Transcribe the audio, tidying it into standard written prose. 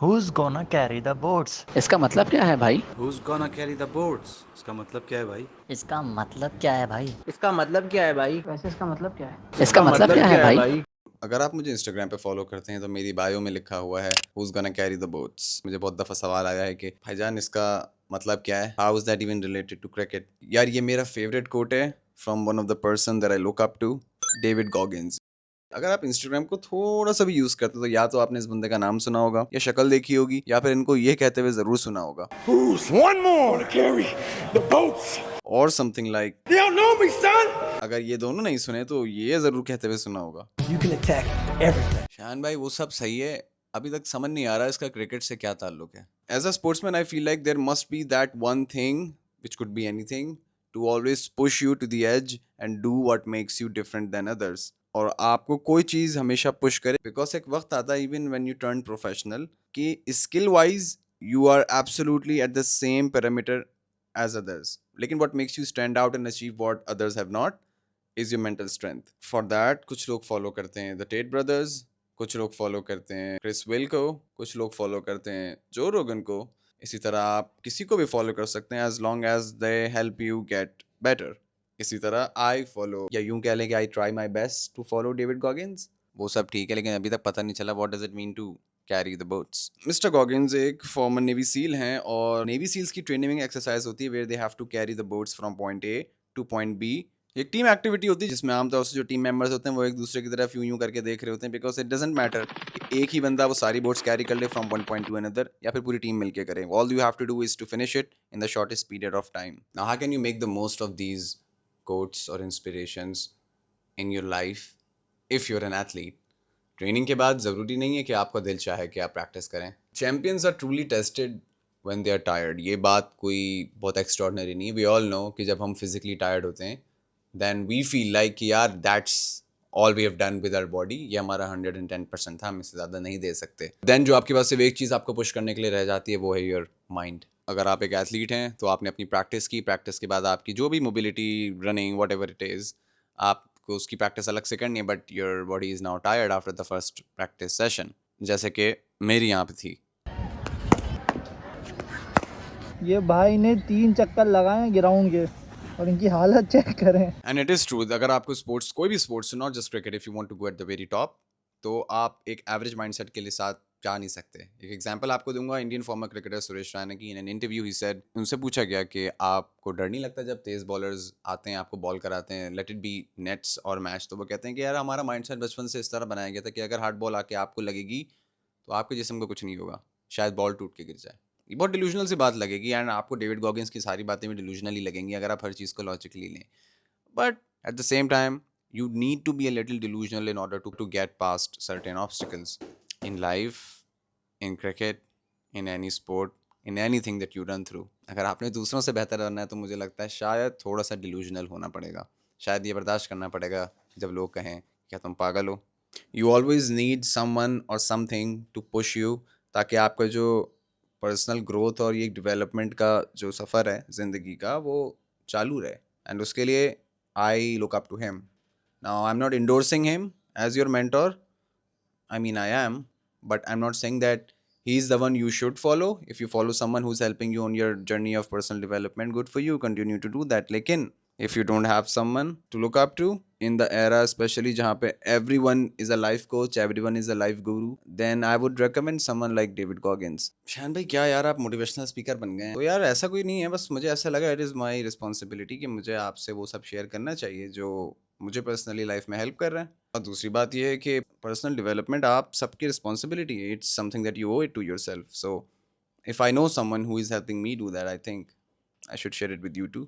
Who's gonna carry the boats? इसका मतलब क्या है भाई? Who's gonna carry the boats? इसका मतलब क्या है भाई? इसका मतलब क्या है भाई? इसका मतलब क्या है भाई? वैसे इसका मतलब क्या है? इसका मतलब क्या है भाई? अगर आप मुझे इंस्टाग्राम पे फॉलो करते हैं तो मेरी बायो में लिखा हुआ है Who's gonna carry the boats? मुझे बहुत दफ़ा सवाल आया है कि भाईजान इसका मतलब क्या है? How is that even related to cricket? यार ये मेरा फेवरेट कोट है from one of the person that I look up to, David Goggins. अगर आप इंस्टाग्राम को थोड़ा सा भी यूज करते हो तो या तो आपने इस बंदे का नाम सुना होगा या शक्ल देखी होगी या फिर इनको ये कहते हुए जरूर सुना होगा Who's one more to carry the boats? और something like You don't know me, son. अगर ये दोनों नहीं सुने तो ये जरूर कहते हुए सुना होगा You can attack everything. शान भाई वो सब सही है, अभी तक समझ नहीं आ रहा इसका क्रिकेट से क्या ताल्लुक है. As a sportsman I feel like there must be that one thing which could be anything to always push you to the edge and do what makes you different than others. और आपको कोई चीज़ हमेशा push करे because एक वक्त आता है even when you turn professional कि skill wise you are absolutely at the same parameter as others, लेकिन what makes you stand out and achieve what others have not is your mental strength. For that कुछ लोग follow करते हैं the TED brothers, कुछ लोग follow करते हैं Chris will को, कुछ लोग फॉलो करते हैं जो रोगन को. इसी तरह आप किसी को भी फॉलो कर सकते हैं as long as they help you get better. इसी तरह आई फॉलो या यूं कह लें कि I try my best to follow David Goggins. वो सब ठीक है लेकिन अभी तक पता नहीं चला what does it mean to carry the boats. Mister Goggins एक फॉर्मर नेवी सील हैं और नेवी सील्स की ट्रेनिंग एक्सरसाइज होती है where they have to carry the boats from point A to point B. एक टीम एक्टिविटी होती है जिसमें आमतौर से जो टीम मेंबर्स होते हैं वो एक दूसरे की तरफ यूं यूं करके देख रहे होते हैं बिकॉज इट डजंट मैटर कि एक ही बंदा वो सारी बोट्स कैरी कर ले from one point to another या फिर पूरी टीम मिलके करे. All you have to do is to finish it in the shortest period of time. Now how can you make the most of these quotes और inspirations in your life if you're an athlete? Training के बाद ज़रूरी नहीं है कि आपका दिल चाहे कि आप प्रैक्टिस करें. Champions are truly tested when they are tired. ये बात कोई बहुत एक्स्ट्रॉर्डनरी नहीं. वी ऑल नो कि जब हम फिजिकली टायर्ड होते हैं then we feel like कि यार that's all we have done with our body, ये हमारा 110% था, हम इससे ज़्यादा नहीं दे सकते. then जो आपके पास सिर्फ एक चीज़ आपको पुश करने के लिए रह जाती है वो है your mind. अगर आप एक एथलीट हैं तो आपने अपनी प्रैक्टिस की, प्रैक्टिस के बाद आपकी जो भी mobility running what ever it is आपको उसकी प्रैक्टिस अलग से करनी है but your body is now tired after the first practice session, जैसे कि मेरी यहाँ पे थी. ये भाई ने 3 चक्कर लगाए ग्राउंड के और इनकी हालत चेक करें. एंड इट इज़ ट्रू, अगर आपको स्पोर्ट्स कोई भी sports not just cricket if you want to go at the very top तो आप एक एवरेज माइंडसेट के लिए साथ जा नहीं सकते. एक एग्जांपल आपको दूंगा. Indian former cricketer Suresh Raina की in an interview he said, उनसे पूछा गया कि आपको डर नहीं लगता जब तेज़ बॉलर्स आते हैं आपको बॉल कराते हैं, लेट इट बी नेट्स और मैच, तो वो कहते हैं कि यार हमारा माइंडसेट बचपन से इस तरह बनाया गया था कि अगर हार्ड बॉल आके आपको लगेगी तो आपके जिस्म को कुछ नहीं होगा, शायद बॉल टूट के गिर जाए. ये बहुत डिल्यूजनल सी बात लगेगी एंड आपको डेविड गॉगिन्स की सारी बातें भी डिल्यूजनल ही लगेंगी अगर आप हर चीज़ को लॉजिकली लें. But at the same time you need to be a little delusional in order to get past certain obstacles in life, in cricket, in any sport, in anything that you run through. अगर आपने दूसरों से बेहतर बनना है तो मुझे लगता है शायद थोड़ा सा delusional होना पड़ेगा, शायद ये बर्दाश्त करना पड़ेगा जब लोग कहें क्या तुम पागल हो. You always need someone or something to push you ताकि आपका जो पर्सनल ग्रोथ और ये डेवलपमेंट का जो सफ़र है ज़िंदगी का वो चालू रहे. एंड उसके लिए I look up to him. Now, I'm not endorsing him as your mentor. I mean, I am, but I'm not saying that he's the one you should follow. If you follow someone who's helping you on your journey of personal development, good for you. Continue to do that. Lekin, if you don't have someone to look up to in the era, especially जहाँ पे everyone is a life coach, everyone is a life guru, then I would recommend someone like David Goggins. शान भाई क्या यार आप motivational speaker बन गए हैं. तो यार ऐसा कोई नहीं है, बस मुझे ऐसा लगा इट इज़ माई रिस्पॉन्सिबिलिटी कि मुझे आपसे वो सब शेयर करना चाहिए जो मुझे पर्सनली लाइफ में हेल्प कर रहे हैं. और दूसरी बात ये है कि पर्सनल डेवलपमेंट आप सबकी रिस्पॉन्सिबिलिटी है. It's something that you owe it to yourself. So if I know someone who is helping me do that, I think I should share it with you to.